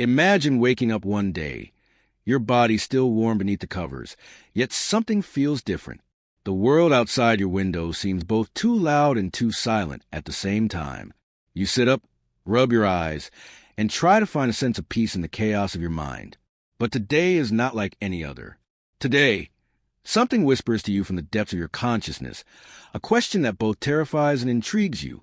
Imagine waking up one day, your body still warm beneath the covers, yet something feels different. The world outside your window seems both too loud and too silent at the same time. You sit up, rub your eyes, and try to find a sense of peace in the chaos of your mind. But today is not like any other. Today, something whispers to you from the depths of your consciousness, a question that both terrifies and intrigues you.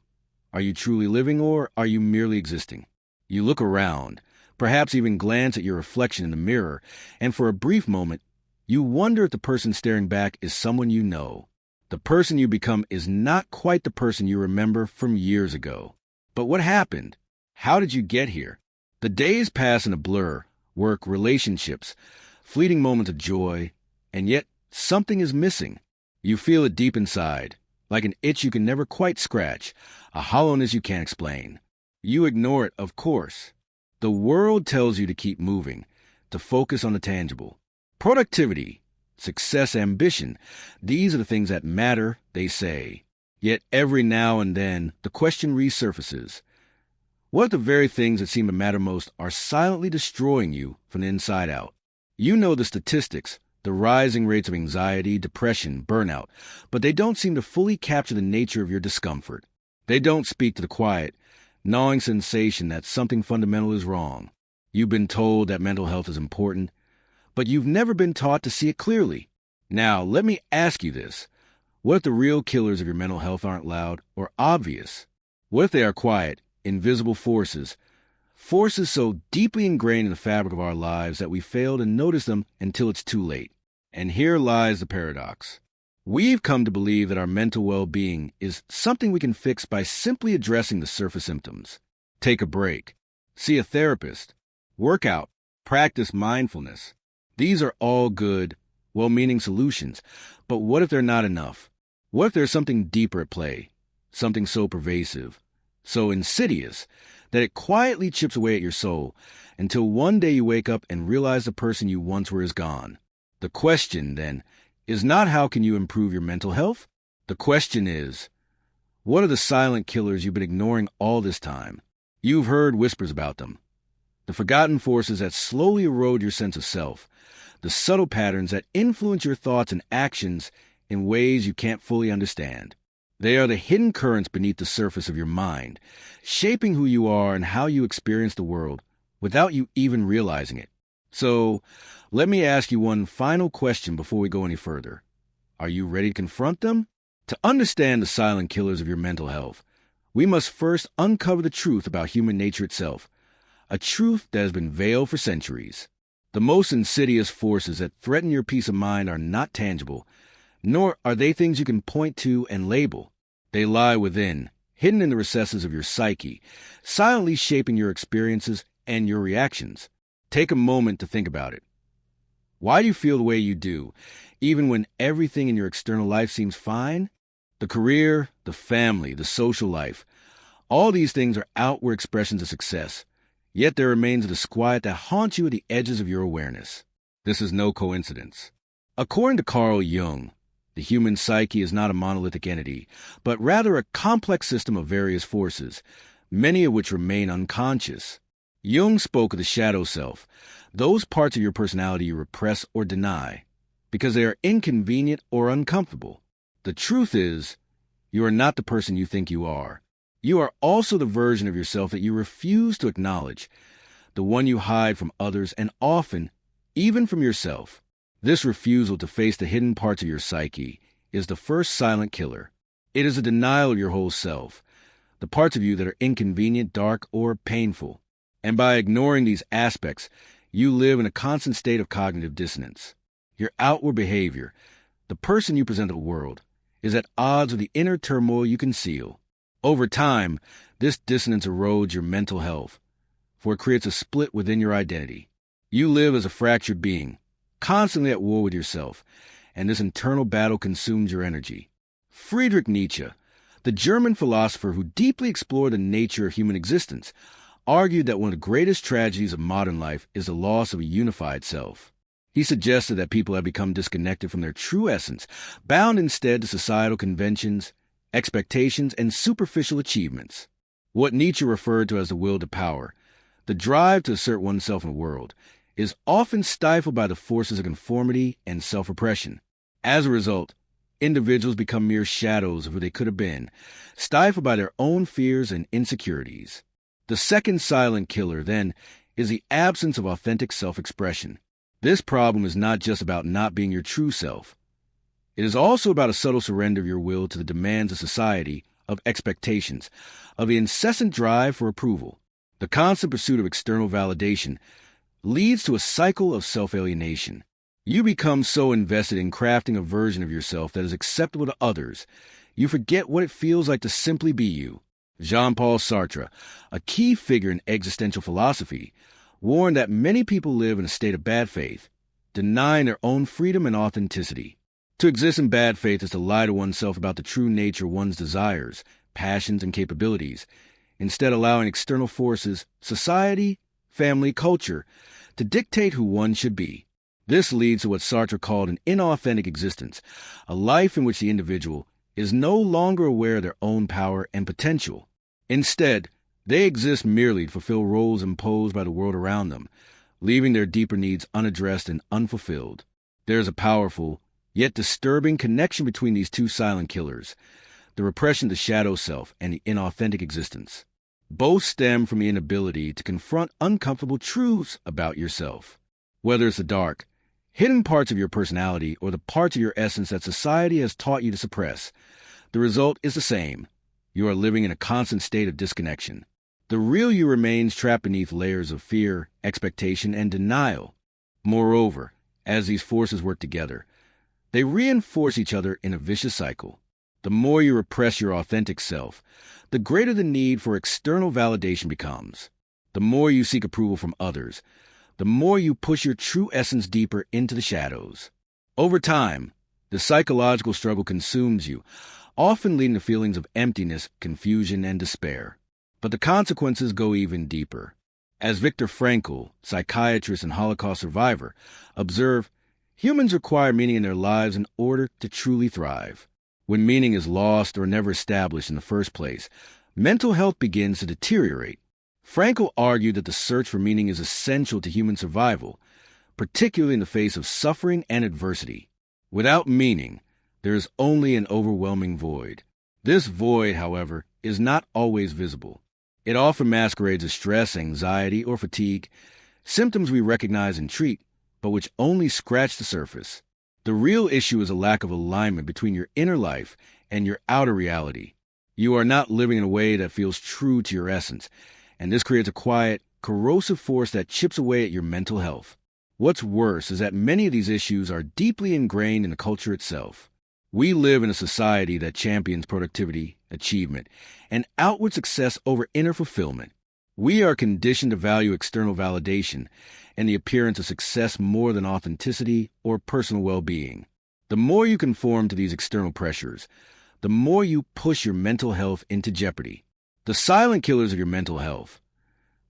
Are you truly living, or are you merely existing? You look around, perhaps even glance at your reflection in the mirror, and for a brief moment, you wonder if the person staring back is someone you know. The person you become is not quite the person you remember from years ago. But what happened? How did you get here? The days pass in a blur, work, relationships, fleeting moments of joy, and yet something is missing. You feel it deep inside, like an itch you can never quite scratch, a hollowness you can't explain. You ignore it, of course. The world tells you to keep moving, to focus on the tangible. Productivity, success, ambition, these are the things that matter, they say. Yet every now and then, the question resurfaces. What if the very things that seem to matter most are silently destroying you from the inside out? You know the statistics, the rising rates of anxiety, depression, burnout, but they don't seem to fully capture the nature of your discomfort. They don't speak to the quiet, gnawing sensation that something fundamental is wrong. You've been told that mental health is important, but you've never been taught to see it clearly. Now, let me ask you this. What if the real killers of your mental health aren't loud or obvious? What if they are quiet, invisible forces so deeply ingrained in the fabric of our lives that we fail to notice them until it's too late? And here lies the paradox. We've come to believe that our mental well-being is something we can fix by simply addressing the surface symptoms. Take a break, see a therapist, work out, practice mindfulness. These are all good, well-meaning solutions, but what if they're not enough? What if there's something deeper at play, something so pervasive, so insidious, that it quietly chips away at your soul until one day you wake up and realize the person you once were is gone? The question, then, is not how can you improve your mental health? The question is, what are the silent killers you've been ignoring all this time? You've heard whispers about them. The forgotten forces that slowly erode your sense of self, the subtle patterns that influence your thoughts and actions in ways you can't fully understand. They are the hidden currents beneath the surface of your mind, shaping who you are and how you experience the world without you even realizing it. So, let me ask you one final question before we go any further. Are you ready to confront them? To understand the silent killers of your mental health, we must first uncover the truth about human nature itself, a truth that has been veiled for centuries. The most insidious forces that threaten your peace of mind are not tangible, nor are they things you can point to and label. They lie within, hidden in the recesses of your psyche, silently shaping your experiences and your reactions. Take a moment to think about it. Why do you feel the way you do, even when everything in your external life seems fine? The career, the family, the social life, all these things are outward expressions of success, yet there remains a disquiet that haunts you at the edges of your awareness. This is no coincidence. According to Carl Jung, the human psyche is not a monolithic entity, but rather a complex system of various forces, many of which remain unconscious. Jung spoke of the shadow self, those parts of your personality you repress or deny, because they are inconvenient or uncomfortable. The truth is, you are not the person you think you are. You are also the version of yourself that you refuse to acknowledge, the one you hide from others and often, even from yourself. This refusal to face the hidden parts of your psyche is the first silent killer. It is a denial of your whole self, the parts of you that are inconvenient, dark, or painful. And by ignoring these aspects, you live in a constant state of cognitive dissonance. Your outward behavior, the person you present to the world, is at odds with the inner turmoil you conceal. Over time, this dissonance erodes your mental health, for it creates a split within your identity. You live as a fractured being, constantly at war with yourself, and this internal battle consumes your energy. Friedrich Nietzsche, the German philosopher who deeply explored the nature of human existence, argued that one of the greatest tragedies of modern life is the loss of a unified self. He suggested that people have become disconnected from their true essence, bound instead to societal conventions, expectations, and superficial achievements. What Nietzsche referred to as the will to power, The drive to assert oneself in the world is often stifled by the forces of conformity and self-repression. As a result, individuals become mere shadows of who they could have been, stifled by their own fears and insecurities. The second silent killer, then, is the absence of authentic self-expression. This problem is not just about not being your true self. It is also about a subtle surrender of your will to the demands of society, of expectations, of the incessant drive for approval. The constant pursuit of external validation leads to a cycle of self-alienation. You become so invested in crafting a version of yourself that is acceptable to others, you forget what it feels like to simply be you. Jean-Paul Sartre, a key figure in existential philosophy, warned that many people live in a state of bad faith, denying their own freedom and authenticity. To exist in bad faith is to lie to oneself about the true nature of one's desires, passions, and capabilities, instead allowing external forces, society, family, culture, to dictate who one should be. This leads to what Sartre called an inauthentic existence, a life in which the individual is no longer aware of their own power and potential. Instead, they exist merely to fulfill roles imposed by the world around them, leaving their deeper needs unaddressed and unfulfilled. There is a powerful, yet disturbing connection between these two silent killers, the repression of the shadow self and the inauthentic existence. Both stem from the inability to confront uncomfortable truths about yourself. Whether it's the dark, hidden parts of your personality or the parts of your essence that society has taught you to suppress, the result is the same. You are living in a constant state of disconnection. The real you remains trapped beneath layers of fear, expectation, and denial. Moreover, as these forces work together, they reinforce each other in a vicious cycle. The more you repress your authentic self, the greater the need for external validation becomes. The more you seek approval from others, the more you push your true essence deeper into the shadows. Over time, the psychological struggle consumes you, often leading to feelings of emptiness, confusion, and despair. But the consequences go even deeper. As Viktor Frankl, psychiatrist and Holocaust survivor, observed, humans require meaning in their lives in order to truly thrive. When meaning is lost or never established in the first place, mental health begins to deteriorate. Frankl argued that the search for meaning is essential to human survival, particularly in the face of suffering and adversity. Without meaning, there is only an overwhelming void. This void, however, is not always visible. It often masquerades as stress, anxiety, or fatigue, symptoms we recognize and treat, but which only scratch the surface. The real issue is a lack of alignment between your inner life and your outer reality. You are not living in a way that feels true to your essence, and this creates a quiet, corrosive force that chips away at your mental health. What's worse is that many of these issues are deeply ingrained in the culture itself. We live in a society that champions productivity, achievement, and outward success over inner fulfillment. We are conditioned to value external validation and the appearance of success more than authenticity or personal well-being. The more you conform to these external pressures, the more you push your mental health into jeopardy. The silent killers of your mental health,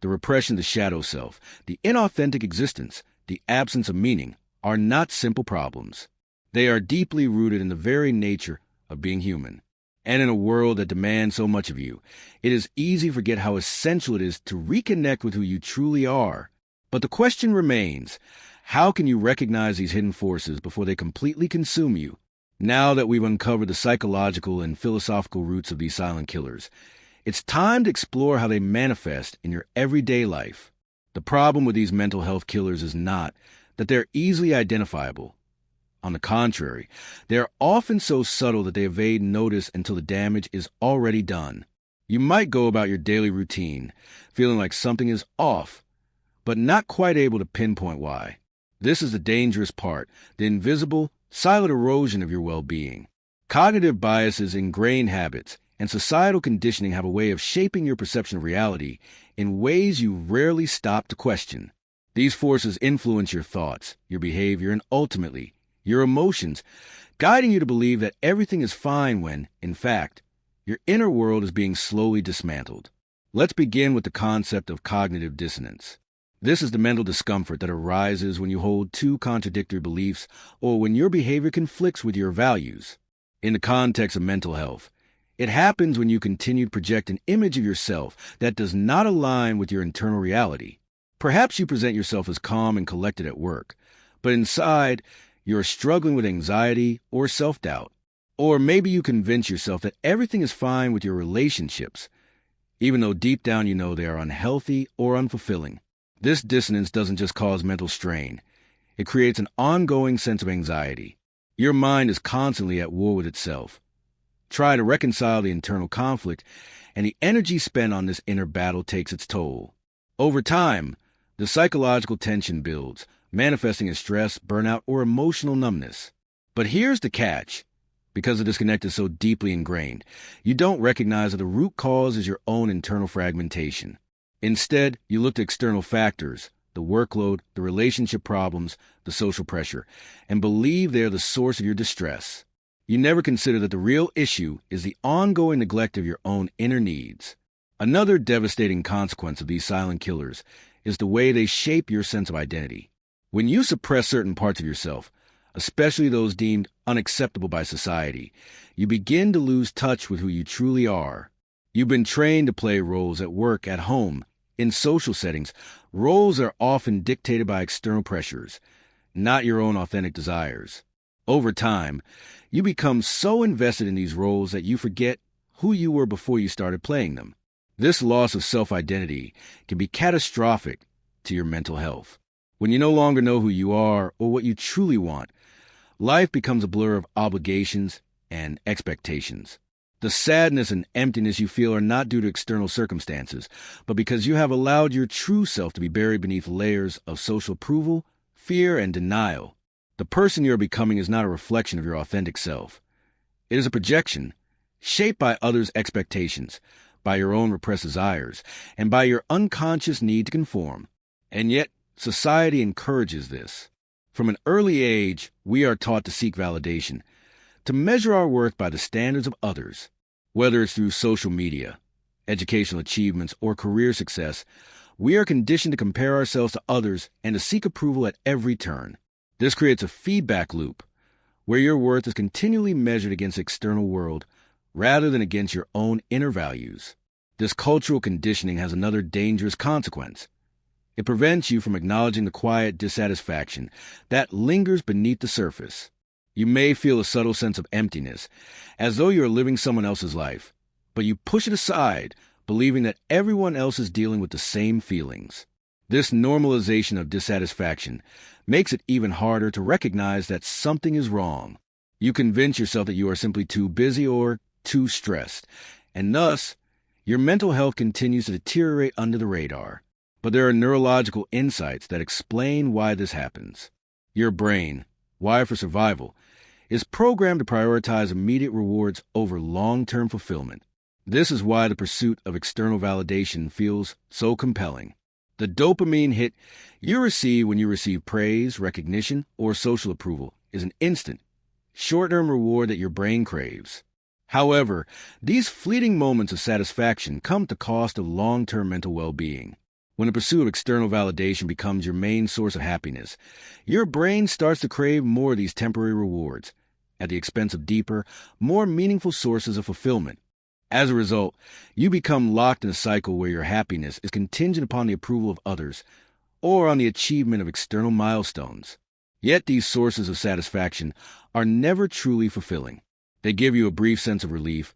the repression of the shadow self, the inauthentic existence, the absence of meaning, are not simple problems. They are deeply rooted in the very nature of being human. And in a world that demands so much of you, it is easy to forget how essential it is to reconnect with who you truly are. But the question remains, how can you recognize these hidden forces before they completely consume you? Now that we've uncovered the psychological and philosophical roots of these silent killers, it's time to explore how they manifest in your everyday life. The problem with these mental health killers is not that they're easily identifiable. On the contrary, they are often so subtle that they evade notice until the damage is already done. You might go about your daily routine, feeling like something is off, but not quite able to pinpoint why. This is the dangerous part, the invisible, silent erosion of your well-being. Cognitive biases, ingrained habits, and societal conditioning have a way of shaping your perception of reality in ways you rarely stop to question. These forces influence your thoughts, your behavior, and ultimately, your emotions, guiding you to believe that everything is fine when, in fact, your inner world is being slowly dismantled. Let's begin with the concept of cognitive dissonance. This is the mental discomfort that arises when you hold two contradictory beliefs or when your behavior conflicts with your values. In the context of mental health, It happens when you continue to project an image of yourself that does not align with your internal reality. Perhaps you present yourself as calm and collected at work, but inside, you're struggling with anxiety or self-doubt. Or maybe you convince yourself that everything is fine with your relationships, even though deep down you know they are unhealthy or unfulfilling. This dissonance doesn't just cause mental strain. It creates an ongoing sense of anxiety. Your mind is constantly at war with itself. Try to reconcile the internal conflict, and the energy spent on this inner battle takes its toll. Over time, the psychological tension builds, manifesting as stress, burnout, or emotional numbness. But here's the catch. Because the disconnect is so deeply ingrained, you don't recognize that the root cause is your own internal fragmentation. Instead, you look to external factors, the workload, the relationship problems, the social pressure, and believe they're the source of your distress. You never consider that the real issue is the ongoing neglect of your own inner needs. Another devastating consequence of these silent killers is the way they shape your sense of identity. When you suppress certain parts of yourself, especially those deemed unacceptable by society, you begin to lose touch with who you truly are. You've been trained to play roles at work, at home, in social settings. Roles are often dictated by external pressures, not your own authentic desires. Over time, you become so invested in these roles that you forget who you were before you started playing them. This loss of self-identity can be catastrophic to your mental health. When you no longer know who you are or what you truly want, life becomes a blur of obligations and expectations. The sadness and emptiness you feel are not due to external circumstances, but because you have allowed your true self to be buried beneath layers of social approval, fear, and denial. The person you are becoming is not a reflection of your authentic self. It is a projection, shaped by others' expectations, by your own repressed desires, and by your unconscious need to conform. And yet, society encourages this. From an early age, we are taught to seek validation, to measure our worth by the standards of others. Whether it's through social media, educational achievements, or career success, we are conditioned to compare ourselves to others and to seek approval at every turn. This creates a feedback loop, where your worth is continually measured against the external world rather than against your own inner values. This cultural conditioning has another dangerous consequence. It prevents you from acknowledging the quiet dissatisfaction that lingers beneath the surface. You may feel a subtle sense of emptiness, as though you are living someone else's life, but you push it aside, believing that everyone else is dealing with the same feelings. This normalization of dissatisfaction makes it even harder to recognize that something is wrong. You convince yourself that you are simply too busy or too stressed, and thus, your mental health continues to deteriorate under the radar. But there are neurological insights that explain why this happens. Your brain, wired for survival, is programmed to prioritize immediate rewards over long-term fulfillment. This is why the pursuit of external validation feels so compelling. The dopamine hit you receive when you receive praise, recognition, or social approval is an instant, short-term reward that your brain craves. However, these fleeting moments of satisfaction come at the cost of long-term mental well-being. When the pursuit of external validation becomes your main source of happiness, your brain starts to crave more of these temporary rewards, at the expense of deeper, more meaningful sources of fulfillment. As a result, you become locked in a cycle where your happiness is contingent upon the approval of others, or on the achievement of external milestones. Yet these sources of satisfaction are never truly fulfilling. They give you a brief sense of relief,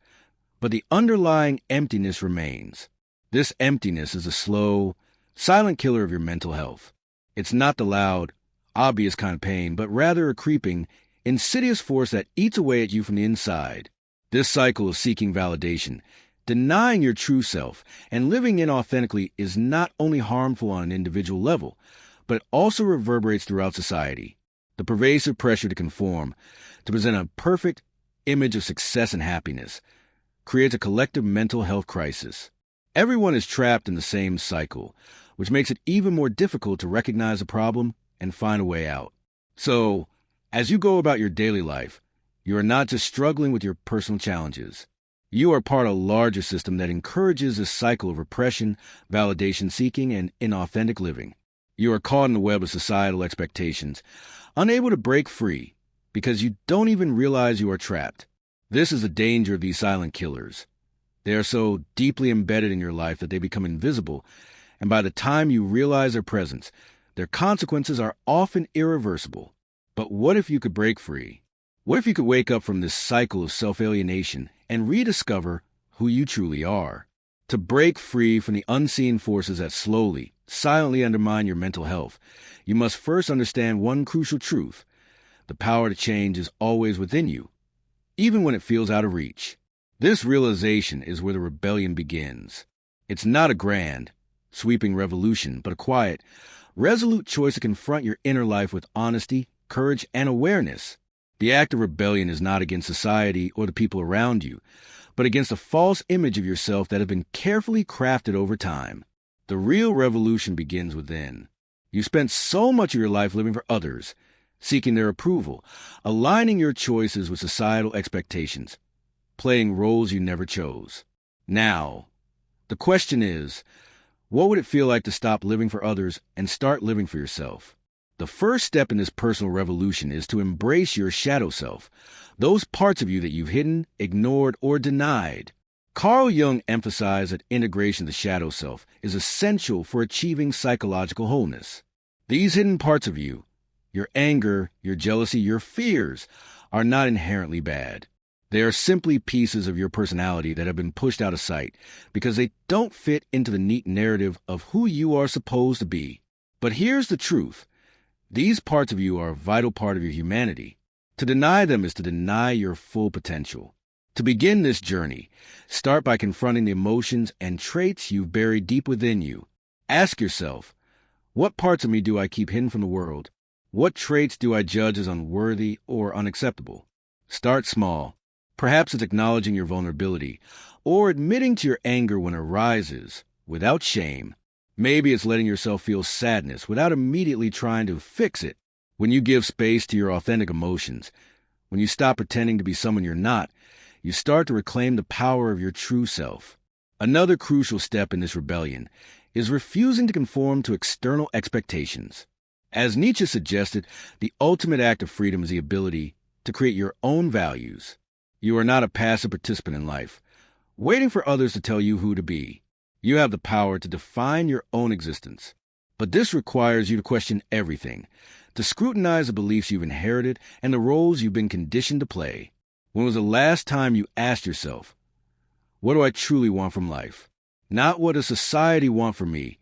but the underlying emptiness remains. This emptiness is a slow, silent killer of your mental health. It's not the loud, obvious kind of pain, but rather a creeping, insidious force that eats away at you from the inside. This cycle of seeking validation, denying your true self, and living inauthentically is not only harmful on an individual level, but it also reverberates throughout society. The pervasive pressure to conform, to present a perfect image of success and happiness, creates a collective mental health crisis. Everyone is trapped in the same cycle, which makes it even more difficult to recognize a problem and find a way out. So, as you go about your daily life, you are not just struggling with your personal challenges. You are part of a larger system that encourages this cycle of repression, validation seeking, and inauthentic living. You are caught in the web of societal expectations, unable to break free because you don't even realize you are trapped. This is the danger of these silent killers. They are so deeply embedded in your life that they become invisible, and by the time you realize their presence, their consequences are often irreversible. But what if you could break free? What if you could wake up from this cycle of self-alienation and rediscover who you truly are? To break free from the unseen forces that slowly, silently undermine your mental health, you must first understand one crucial truth. The power to change is always within you, even when it feels out of reach. This realization is where the rebellion begins. It's not a grand, sweeping revolution, but a quiet, resolute choice to confront your inner life with honesty, courage, and awareness. The act of rebellion is not against society or the people around you, but against a false image of yourself that has been carefully crafted over time. The real revolution begins within. You spent so much of your life living for others, seeking their approval, aligning your choices with societal expectations, playing roles you never chose. Now, the question is, what would it feel like to stop living for others and start living for yourself? The first step in this personal revolution is to embrace your shadow self, those parts of you that you've hidden, ignored, or denied. Carl Jung emphasized that integration of the shadow self is essential for achieving psychological wholeness. These hidden parts of you, your anger, your jealousy, your fears, are not inherently bad. They are simply pieces of your personality that have been pushed out of sight because they don't fit into the neat narrative of who you are supposed to be. But here's the truth. These parts of you are a vital part of your humanity. To deny them is to deny your full potential. To begin this journey, start by confronting the emotions and traits you've buried deep within you. Ask yourself, what parts of me do I keep hidden from the world? What traits do I judge as unworthy or unacceptable? Start small. Perhaps it's acknowledging your vulnerability or admitting to your anger when it arises without shame. Maybe it's letting yourself feel sadness without immediately trying to fix it. When you give space to your authentic emotions, when you stop pretending to be someone you're not, you start to reclaim the power of your true self. Another crucial step in this rebellion is refusing to conform to external expectations. As Nietzsche suggested, the ultimate act of freedom is the ability to create your own values. You are not a passive participant in life, waiting for others to tell you who to be. You have the power to define your own existence. But this requires you to question everything, to scrutinize the beliefs you've inherited and the roles you've been conditioned to play. When was the last time you asked yourself, what do I truly want from life? Not what does society want from me,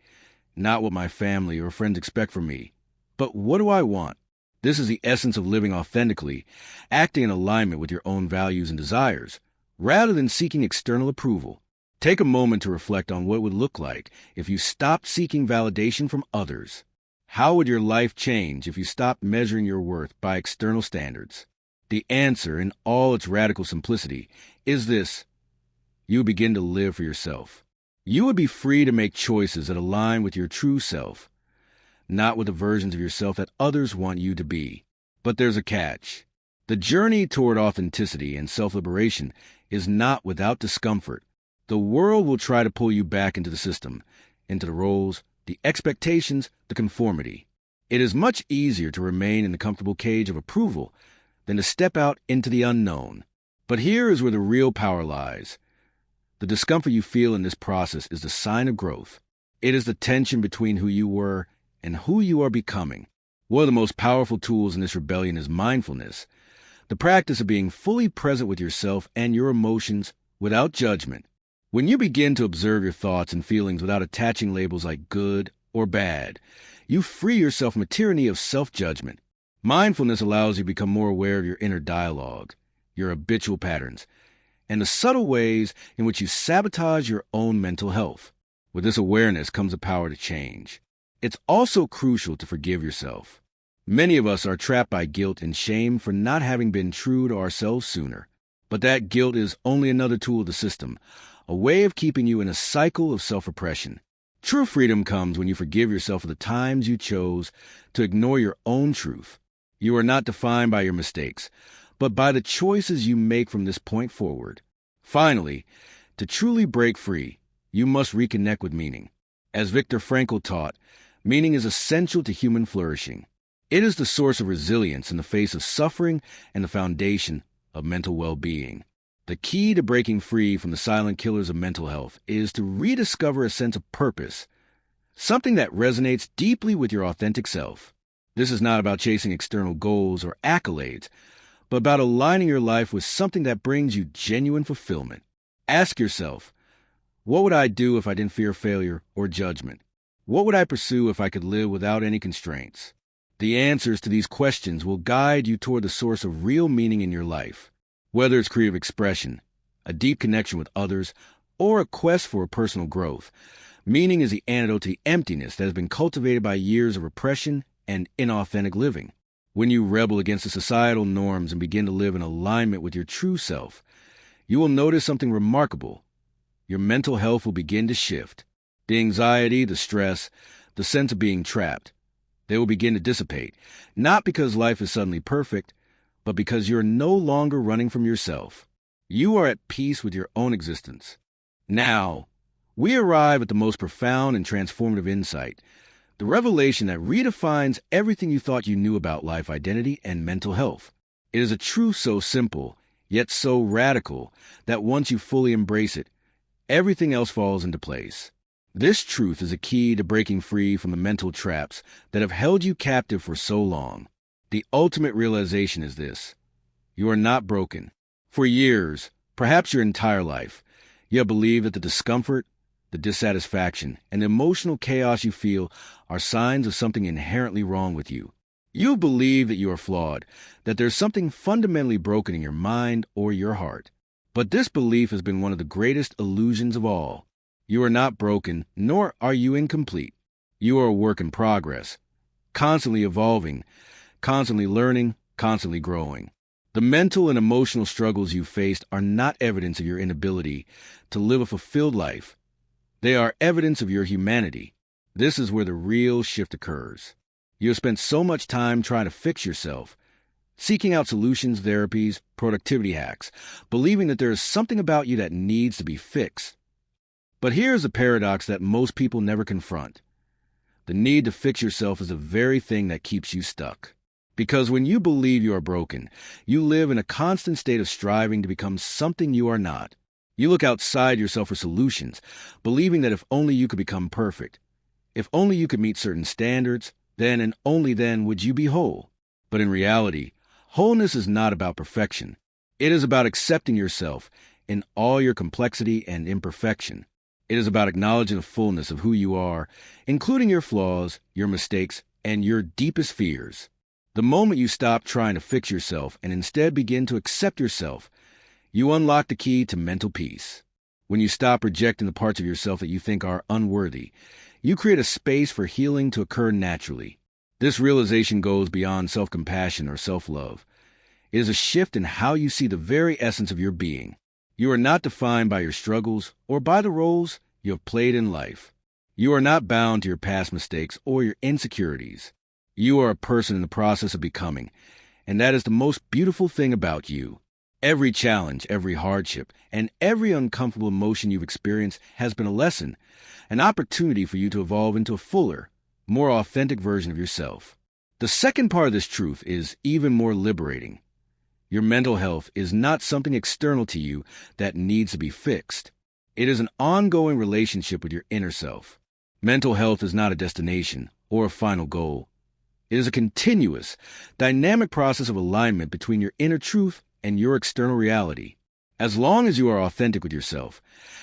not what my family or friends expect from me, but what do I want? This is the essence of living authentically, acting in alignment with your own values and desires, rather than seeking external approval. Take a moment to reflect on what it would look like if you stopped seeking validation from others. How would your life change if you stopped measuring your worth by external standards? The answer, in all its radical simplicity, is this. You would begin to live for yourself. You would be free to make choices that align with your true self, not with the versions of yourself that others want you to be. But there's a catch. The journey toward authenticity and self-liberation is not without discomfort. The world will try to pull you back into the system, into the roles, the expectations, the conformity. It is much easier to remain in the comfortable cage of approval than to step out into the unknown. But here is where the real power lies. The discomfort you feel in this process is the sign of growth. It is the tension between who you were and who you are becoming. One of the most powerful tools in this rebellion is mindfulness, the practice of being fully present with yourself and your emotions without judgment. When you begin to observe your thoughts and feelings without attaching labels like good or bad, you free yourself from a tyranny of self-judgment. Mindfulness allows you to become more aware of your inner dialogue, your habitual patterns, and the subtle ways in which you sabotage your own mental health. With this awareness comes the power to change. It's also crucial to forgive yourself. Many of us are trapped by guilt and shame for not having been true to ourselves sooner. But that guilt is only another tool of the system, a way of keeping you in a cycle of self-oppression. True freedom comes when you forgive yourself for the times you chose to ignore your own truth. You are not defined by your mistakes, but by the choices you make from this point forward. Finally, to truly break free, you must reconnect with meaning. As Viktor Frankl taught, meaning is essential to human flourishing. It is the source of resilience in the face of suffering and the foundation of mental well-being. The key to breaking free from the silent killers of mental health is to rediscover a sense of purpose, something that resonates deeply with your authentic self. This is not about chasing external goals or accolades, but about aligning your life with something that brings you genuine fulfillment. Ask yourself, what would I do if I didn't fear failure or judgment? What would I pursue if I could live without any constraints? The answers to these questions will guide you toward the source of real meaning in your life. Whether it's creative expression, a deep connection with others, or a quest for personal growth, meaning is the antidote to the emptiness that has been cultivated by years of repression and inauthentic living. When you rebel against the societal norms and begin to live in alignment with your true self, you will notice something remarkable. Your mental health will begin to shift. The anxiety, the stress, the sense of being trapped, they will begin to dissipate, not because life is suddenly perfect, but because you're no longer running from yourself. You are at peace with your own existence. Now, we arrive at the most profound and transformative insight, the revelation that redefines everything you thought you knew about life, identity, and mental health. It is a truth so simple, yet so radical, that once you fully embrace it, everything else falls into place. This truth is a key to breaking free from the mental traps that have held you captive for so long. The ultimate realization is this: you are not broken. For years, perhaps your entire life, you have believed that the discomfort, the dissatisfaction, and the emotional chaos you feel are signs of something inherently wrong with you. You believe that you are flawed, that there's something fundamentally broken in your mind or your heart. But this belief has been one of the greatest illusions of all. You are not broken, nor are you incomplete. You are a work in progress, constantly evolving, constantly learning, constantly growing. The mental and emotional struggles you've faced are not evidence of your inability to live a fulfilled life. They are evidence of your humanity. This is where the real shift occurs. You have spent so much time trying to fix yourself, seeking out solutions, therapies, productivity hacks, believing that there is something about you that needs to be fixed. But here's a paradox that most people never confront. The need to fix yourself is the very thing that keeps you stuck. Because when you believe you are broken, you live in a constant state of striving to become something you are not. You look outside yourself for solutions, believing that if only you could become perfect, if only you could meet certain standards, then and only then would you be whole. But in reality, wholeness is not about perfection. It is about accepting yourself in all your complexity and imperfection. It is about acknowledging the fullness of who you are, including your flaws, your mistakes, and your deepest fears. The moment you stop trying to fix yourself and instead begin to accept yourself, you unlock the key to mental peace. When you stop rejecting the parts of yourself that you think are unworthy, you create a space for healing to occur naturally. This realization goes beyond self-compassion or self-love. It is a shift in how you see the very essence of your being. You are not defined by your struggles or by the roles you have played in life. You are not bound to your past mistakes or your insecurities. You are a person in the process of becoming, and that is the most beautiful thing about you. Every challenge, every hardship, and every uncomfortable emotion you've experienced has been a lesson, an opportunity for you to evolve into a fuller, more authentic version of yourself. The second part of this truth is even more liberating. Your mental health is not something external to you that needs to be fixed. It is an ongoing relationship with your inner self. Mental health is not a destination or a final goal. It is a continuous, dynamic process of alignment between your inner truth and your external reality. As long as you are authentic with yourself,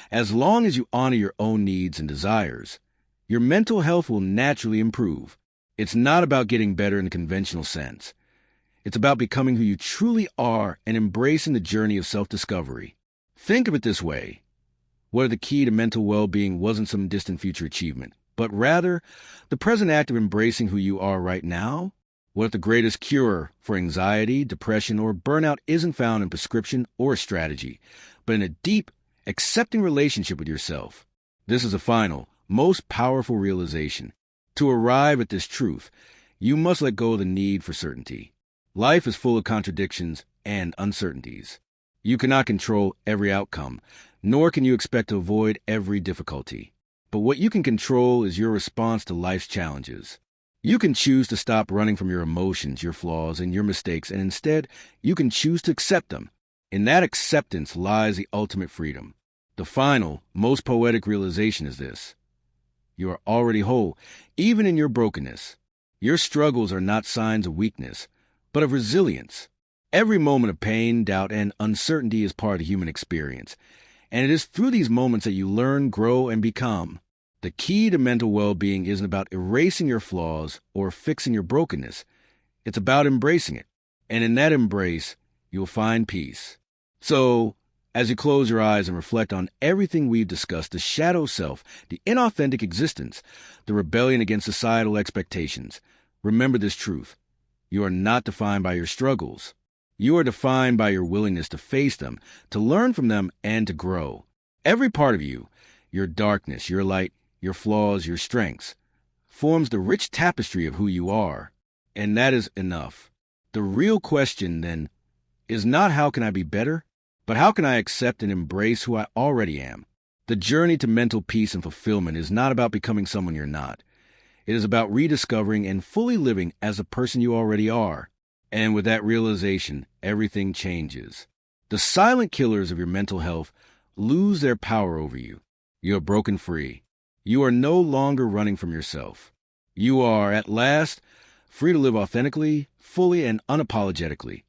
as long as you honor your own needs and desires, your mental health will naturally improve. It's not about getting better in the conventional sense. It's about becoming who you truly are and embracing the journey of self-discovery. Think of it this way. What if the key to mental well-being wasn't some distant future achievement, but rather the present act of embracing who you are right now? What if the greatest cure for anxiety, depression, or burnout isn't found in prescription or strategy, but in a deep, accepting relationship with yourself? This is the final, most powerful realization. To arrive at this truth, you must let go of the need for certainty. Life is full of contradictions and uncertainties. You cannot control every outcome, nor can you expect to avoid every difficulty. But what you can control is your response to life's challenges. You can choose to stop running from your emotions, your flaws, and your mistakes, and instead, you can choose to accept them. In that acceptance lies the ultimate freedom. The final, most poetic realization is this: you are already whole, even in your brokenness. Your struggles are not signs of weakness, but of resilience. Every moment of pain, doubt, and uncertainty is part of the human experience, and it is through these moments that you learn, grow, and become. The key to mental well-being isn't about erasing your flaws or fixing your brokenness. It's about embracing it, and in that embrace, you'll find peace. So, as you close your eyes and reflect on everything we've discussed, the shadow self, the inauthentic existence, the rebellion against societal expectations, remember this truth: you are not defined by your struggles. You are defined by your willingness to face them, to learn from them, and to grow. Every part of you, your darkness, your light, your flaws, your strengths, forms the rich tapestry of who you are. And that is enough. The real question, then, is not how can I be better, but how can I accept and embrace who I already am? The journey to mental peace and fulfillment is not about becoming someone you're not. It is about rediscovering and fully living as the person you already are. And with that realization, everything changes. The silent killers of your mental health lose their power over you. You are broken free. You are no longer running from yourself. You are, at last, free to live authentically, fully, and unapologetically.